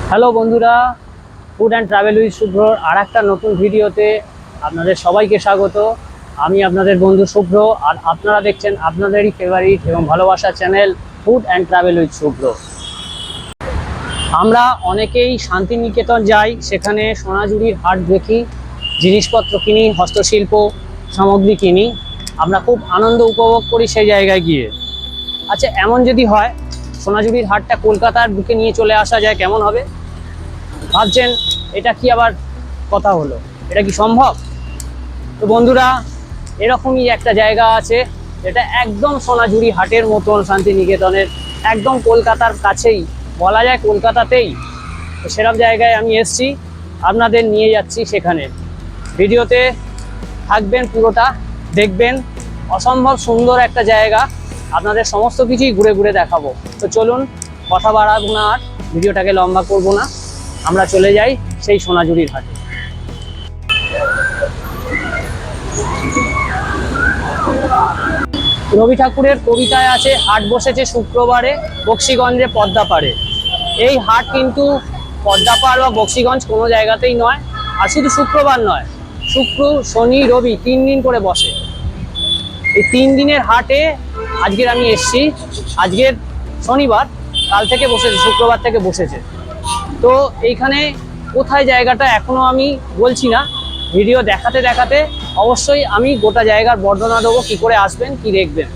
Hello বন্ধুরা, food and travel with শুভ্রর আর একটা নতুন ভিডিওতে আপনাদের সবাইকে স্বাগত। আমি আপনাদের বন্ধু শুভ্র, আর আপনারা দেখছেন আপনাদেরই ফেভারিট এবং ভালোবাসার channel food and travel with Shubhra. আমরা অনেকেই শান্তিনিকেতন যাই, সেখানে সোনাঝুরির হাট দেখি, জিনিসপত্র কিনি, হস্তশিল্প সামগ্রী কিনি, আমরা খুব আনন্দ উপভোগ করি সেই জায়গায় গিয়ে। আচ্ছা, এমন যদি হয় সোনাঝুরির হাটটা কলকাতার বুকে নিয়ে চলে আসা যায়, কেমন হবে? ভাবছেন এটা কি আবার কথা হলো, এটা কি সম্ভব? তো বন্ধুরা, এরকমই একটা জায়গা আছে যেটা একদম সোনাঝুরি হাটের মতন, শান্তিনিকেতনের একদম কলকাতার কাছেই, বলা যায় কলকাতাতেই। তো সেরকম জায়গায় আমি এসছি, আপনাদের নিয়ে যাচ্ছি সেখানে। ভিডিওতে থাকবেন, পুরোটা দেখবেন। অসম্ভব সুন্দর একটা জায়গা, আপনাদের সমস্ত কিছুই ঘুরে ঘুরে দেখাবো। তো চলুন, কথা বাড়াবো না, আর ভিডিওটাকে লম্বা করব না, আমরা চলে যাই সেই সোনাঝুরির হাটে। রবি ঠাকুরের কবিতায় আছে, হাট বসেছে শুক্রবারে বক্সিগঞ্জে পদ্মাপাড়ে। এই হাট কিন্তু পদ্মাপাড় বা বক্সিগঞ্জ কোনো জায়গাতেই নয়, আর শুধু শুক্রবার নয়, শুক্র শনি রবি 3 দিন করে বসে। এই 3 দিনের হাটে আজকের আমি এসছি, আজকের শনিবার, কাল থেকে বসেছে, শুক্রবার থেকে বসেছে। তো এইখানে কোথায় জায়গাটা এখনো আমি বলছি না, ভিডিও দেখাতে দেখাতে অবশ্যই আমি গোটা জায়গার বর্ণনা দেবো, কি করে আসবেন, কি দেখবেন।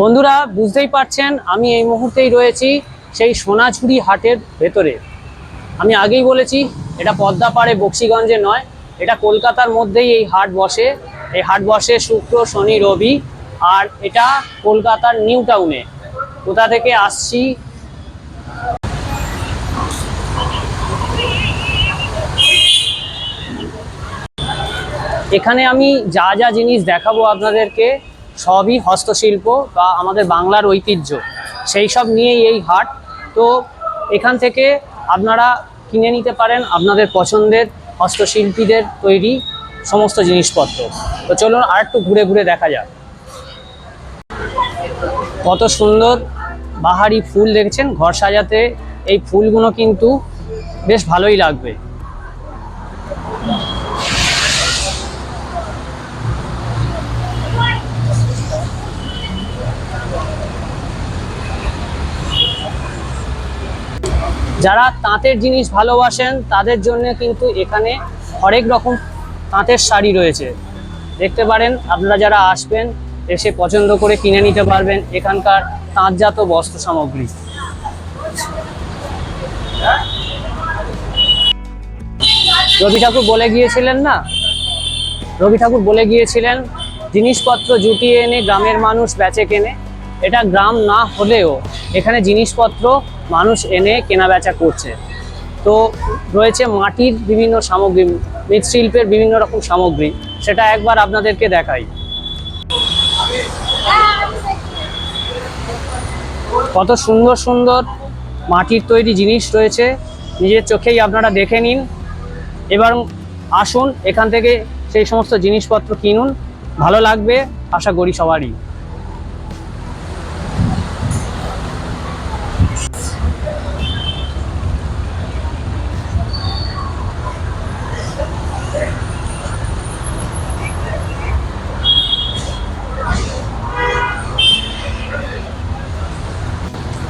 বন্ধুরা, বুঝতেই পারছেন আমি এই মুহূর্তেই রয়েছি সেই সোনাঝুরি হাটের ভেতরে। আমি আগেই বলেছি, এটা পদ্মাপাড়ে বক্সিগঞ্জে নয়, এটা কলকাতার মধ্যেই এই হাট বসে। এই হাট বসে শুক্র শনি রবি, আর এটা কলকাতার নিউ টাউনে। কোথা থেকে আসছি, এখানে আমি যা যা জিনিস দেখাবো আপনাদেরকে, সবই হস্তশিল্প বা আমাদের বাংলার ঐতিহ্য, সেই সব নিয়েই এই হাট। তো এখান থেকে আপনারা কিনে নিতে পারেন আপনাদের পছন্দের হস্তশিল্পীদের তৈরি সমস্ত জিনিসপত্র। তো চলুন আর একটু ঘুরে ঘুরে দেখা যাক। কত সুন্দর বাহারি ফুল দেখছেন, ঘর সাজাতে এই ফুলগুলো কিন্তু বেশ ভালোই লাগবে। যারা তাঁতের জিনিস ভালোবাসেন তাদের জন্য কিন্তু এখানে হরেক রকম তাঁতের শাড়ি রয়েছে, দেখতে পারেন। আপনারা যারা আসবেন, এসে পছন্দ করে কিনে নিতে পারবেন এখানকার তাঁতজাত বস্ত্র সামগ্রী। রবি ঠাকুর বলে গিয়েছিলেন না, রবি ঠাকুর বলে গিয়েছিলেন, জিনিসপত্র জুটিয়ে এনে গ্রামের মানুষ বেচে কেনে। এটা গ্রাম না হলেও এখানে জিনিসপত্র মানুষ এনে কেনা বেচা করছে। তো রয়েছে মাটির বিভিন্ন সামগ্রী, মৃৎশিল্পের বিভিন্ন রকম সামগ্রী, সেটা একবার আপনাদেরকে দেখাই। কত সুন্দর সুন্দর মাটির তৈরি জিনিস রয়েছে, নিজের চোখেই আপনারা দেখে নিন। এবার আসুন, এখান থেকে সেই সমস্ত জিনিসপত্র কিনুন, ভালো লাগবে আশা করি সবারই।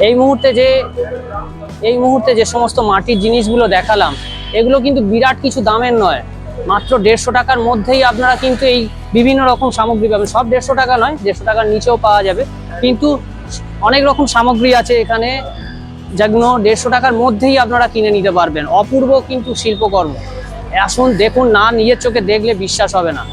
এই মুহূর্তে যে এই মুহূর্তে যে সমস্ত মাটির জিনিসগুলো দেখালাম, এগুলো কিন্তু বিরাট কিছু দামের নয়। মাত্র 150 টাকার মধ্যেই আপনারা কিন্তু এই বিভিন্ন রকম সামগ্রী পাবেন। সব 150 টাকা নয়, 150 টাকার নিচেও পাওয়া যাবে, কিন্তু অনেক রকম সামগ্রী আছে এখানে যেগুলো 150 টাকার মধ্যেই আপনারা কিনে নিতে পারবেন। অপূর্ব কিন্তু শিল্পকর্ম। আসুন দেখুন, না নিজের চোখে দেখলে বিশ্বাস হবে না।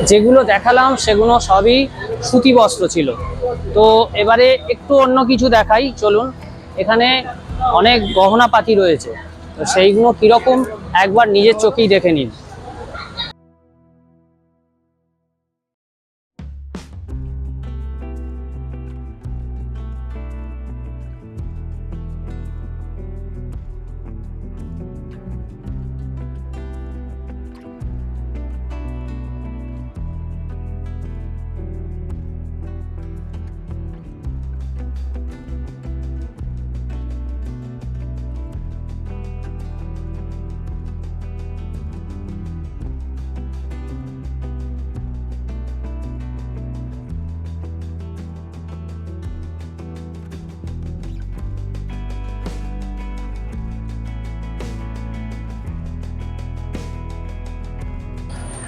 যেগুলো দেখালাম সেগুলো সবই সুতি বস্ত্র ছিল। তো এবারে একটু অন্য কিছু দেখাই, চলুন। এখানে অনেক গহনাপাতি রয়েছে, তো সেইগুলো কিরকম একবার নিজের চোখেই দেখে নিন।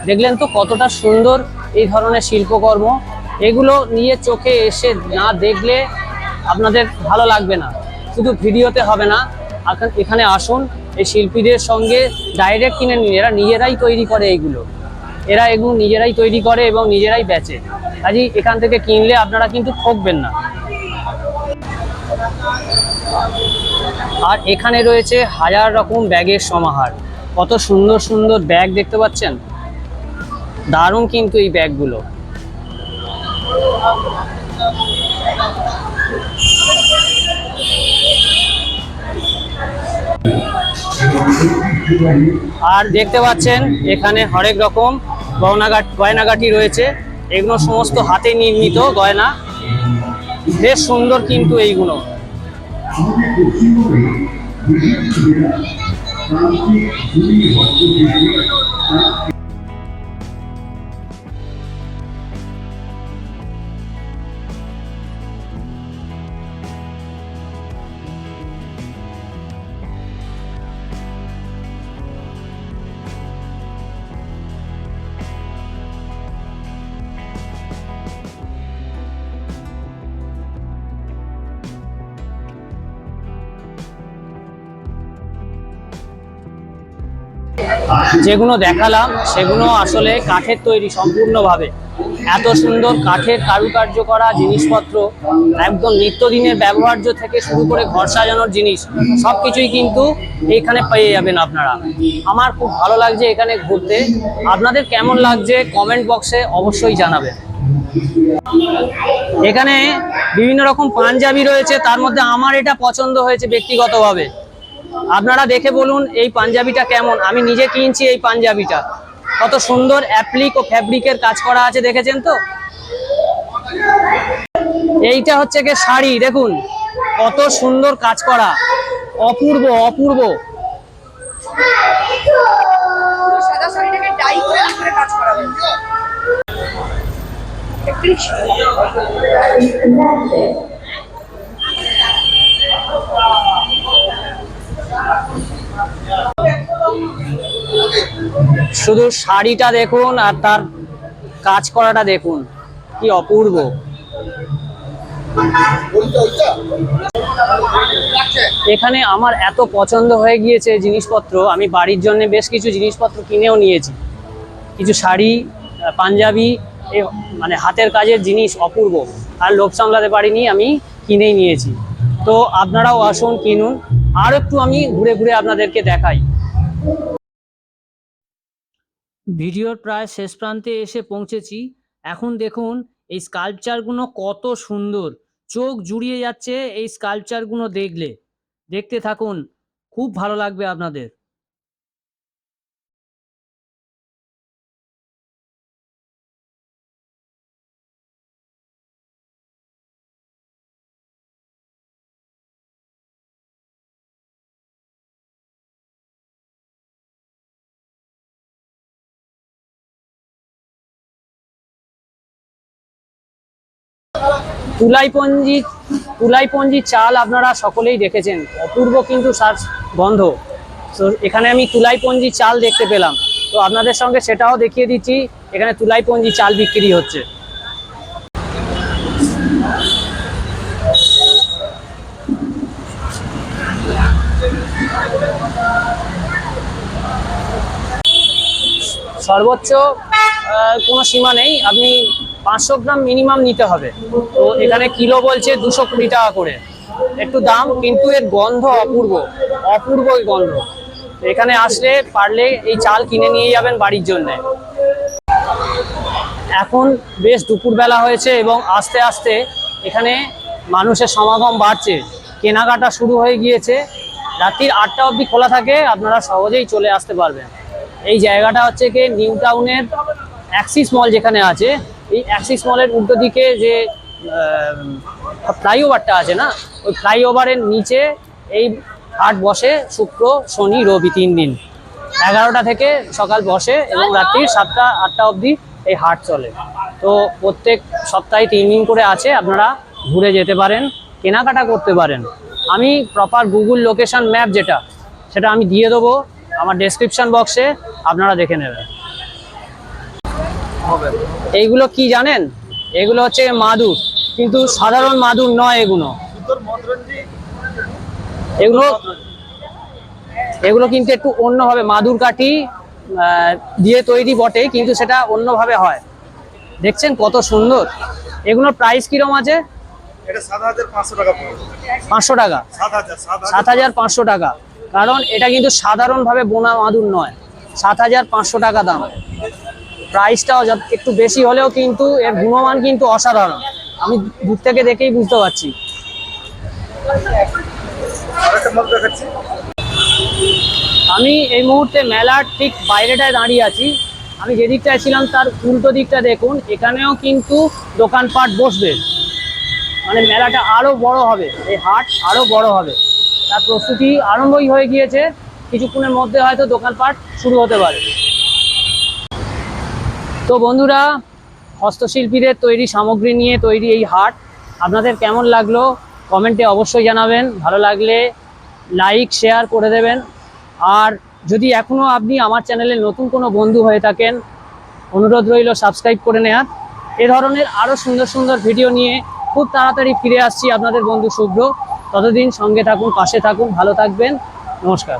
দেখলেন তো কতটা সুন্দর এই ধরনের শিল্পকর্ম। এগুলো নিয়ে চোখে এসে না দেখলে আপনাদের ভালো লাগবে না। শুধু ভিডিওতে হবে না, এখানে আসুন, এই শিল্পীদের সঙ্গে ডাইরেক্ট কিনে নিন। এরা নিজেরাই তৈরি করে এইগুলো, এরা এগুলো নিজেরাই তৈরি করে এবং নিজেরাই বেচে। কাজেই এখান থেকে কিনলে আপনারা কিন্তু ঠকবেন না। আর এখানে রয়েছে হাজার রকম ব্যাগের সমাহার। কত সুন্দর সুন্দর ব্যাগ দেখতে পাচ্ছেন, দারুণ কিন্তু এই ব্যাগগুলো। আর দেখতে পাচ্ছেন এখানে হরেক রকম গয়নাগাটি রয়েছে। এগুলো সমস্ত হাতে নির্মিত গয়না, বেশ সুন্দর কিন্তু এইগুলো। যেগুলো দেখালাম সেগুলো আসলে কাঠের তৈরি সম্পূর্ণভাবে। এত সুন্দর কাঠের কারুকার্য করা জিনিসপত্র, একদম নিত্যদিনের ব্যবহার্য থেকে শুরু করে ঘর সাজানোর জিনিস, সবকিছুই কিন্তু এইখানে পেয়ে যাবেন আপনারা। আমার খুব ভালো লাগছে এখানে ঘুরতে। আপনাদের কেমন লাগছে কমেন্ট বক্সে অবশ্যই জানাবেন। এখানে বিভিন্ন রকম পাঞ্জাবি রয়েছে, তার মধ্যে আমার এটা পছন্দ হয়েছে ব্যক্তিগতভাবে। আপনারা দেখে বলুন এই পাঞ্জাবিটা কেমন। আমি নিজে কিনছি এই পাঞ্জাবিটা, কত সুন্দর অ্যাপ্লিক ও ফ্যাব্রিকের কাজ করা আছে, দেখেছেন তো। এইটা হচ্ছে কি শাড়ি, দেখুন কত সুন্দর কাজ করা, অপূর্ব অপূর্ব। সাদা শাড়িটাকে ডাই করে কাজ করা হয়েছে। শুধু শাড়িটা দেখুন আর তার কাজ করাটা দেখুন, কি অপূর্ব। এখানে আমার এত পছন্দ হয়ে গিয়েছে জিনিসপত্র, আমি বাড়ির জন্য বেশ কিছু জিনিসপত্র কিনেও নিয়েছি। কিছু শাড়ি, পাঞ্জাবি, মানে হাতের কাজের জিনিস অপূর্ব। আর লোভ সামলাতে পারিনি, আমি কিনেই নিয়েছি। তো আপনারাও আসুন, কিনুন। আর একটু আমি ঘুরে ঘুরে আপনাদেরকে দেখাই। ভিডিওর প্রায় শেষ প্রান্তে এসে পৌঁছেছি। এখন দেখুন এই স্কাল্পচারগুলো কত সুন্দর, চোখ জুড়িয়ে যাচ্ছে এই স্কাল্পচারগুলো দেখলে। দেখতে থাকুন, খুব ভালো লাগবে আপনাদের। তুলাইপঞ্জি চাল আপনারা সকলেই দেখেছেন, অপূর্ব কিন্তু গন্ধ। তো এখানে আমি তুলাইপঞ্জি চাল দেখতে পেলাম, তো আপনাদের সঙ্গে সেটাও দেখিয়ে দিচ্ছি। এখানে তুলাইপঞ্জি চাল বিক্রি হচ্ছে। সর্বোচ্চ কোনো সীমা নেই, আপনি 500 গ্রাম মিনিমাম নিতে হবে। তো এখানে কিলো বলছে 220 টাকা করে, একটু দাম, কিন্তু এর গন্ধ অপূর্ব, অপূর্ব গন্ধ। এখানে আসলে পারলে এই চাল কিনে নিয়ে যাবেন বাড়ির জন্য। এখন বেশ দুপুরবেলা হয়েছে এবং আস্তে আস্তে এখানে মানুষের সমাগম বাড়ছে, কেনাকাটা শুরু হয়ে গিয়েছে। রাত্রির 8টা অবধি খোলা থাকে, আপনারা সহজেই চলে আসতে পারবেন। এই জায়গাটা হচ্ছে কি নিউ টাউনের অ্যাক্সিস মল যেখানে আছে, এই অ্যাক্সিস মলের উল্টো দিকে যে ফ্লাইওভারটা আছে না, ওই ফ্লাইওভারের নিচে এই হাট বসে শুক্র, শনি, রবি 3 দিন। 11টা থেকে সকাল বসে এবং রাত্রি 7টা 8টা অবধি এই হাট চলে। তো প্রত্যেক সপ্তাহে 3 দিন করে আছে, আপনারা ঘুরে যেতে পারেন, কেনাকাটা করতে পারেন। আমি প্রপার গুগল লোকেশন ম্যাপ সেটা আমি দিয়ে দেবো আমার ডেসক্রিপশন বক্সে, আপনারা দেখে নেবেন। এইগুলো কি জানেন? এগুলো হচ্ছে মাদুর, কিন্তু সাধারণ মাদুর নয়। এগুলো কিন্তু একটু অন্যভাবে, মাদুর কাঠি দিয়ে তৈরি বটে, কিন্তু সেটা অন্যভাবে হয়। দেখছেন কত সুন্দর। এগুলোর প্রাইস কিরম আছে? এটা 7500 টাকা পড়বে। 500 টাকা, 7500 টাকা। কারণ এটা কিন্তু সাধারণভাবে বোনা মাদুর নয়, 7500 টাকা দাম। প্রাইসটাও একটু বেশি হলেও কিন্তু এর গুণমান কিন্তু অসাধারণ, আমি দূর থেকে দেখেই বুঝতে পারছি। আমি এই মুহূর্তে মেলার ঠিক বাইরেটায় দাঁড়িয়ে আছি। আমি যে দিকটায় ছিলাম তার উল্টো দিকটা দেখুন, এখানেও কিন্তু দোকানপাট বসবে, মানে মেলাটা আরো বড় হবে, এই হাট আরো বড় হবে। তার প্রস্তুতি আরম্ভই হয়ে গিয়েছে, কিছুক্ষণের মধ্যে হয়তো দোকানপাট শুরু হতে পারে। তো বন্ধুরা, হস্তশিল্পীদের তৈরি সামগ্রী নিয়ে তৈরি এই হাট আপনাদের কেমন লাগলো কমেন্টে অবশ্যই জানাবেন। ভালো লাগলে লাইক শেয়ার করে দেবেন। আর যদি এখনও আপনি আমার চ্যানেলে নতুন কোনো বন্ধু হয়ে থাকেন, অনুরোধ রইল সাবস্ক্রাইব করে নেওয়ার। এ ধরনের আরও সুন্দর সুন্দর ভিডিও নিয়ে খুব তাড়াতাড়ি ফিরে আসছি আপনাদের বন্ধু শুভ্র। ততদিন সঙ্গে থাকুন, পাশে থাকুন, ভালো থাকবেন। নমস্কার।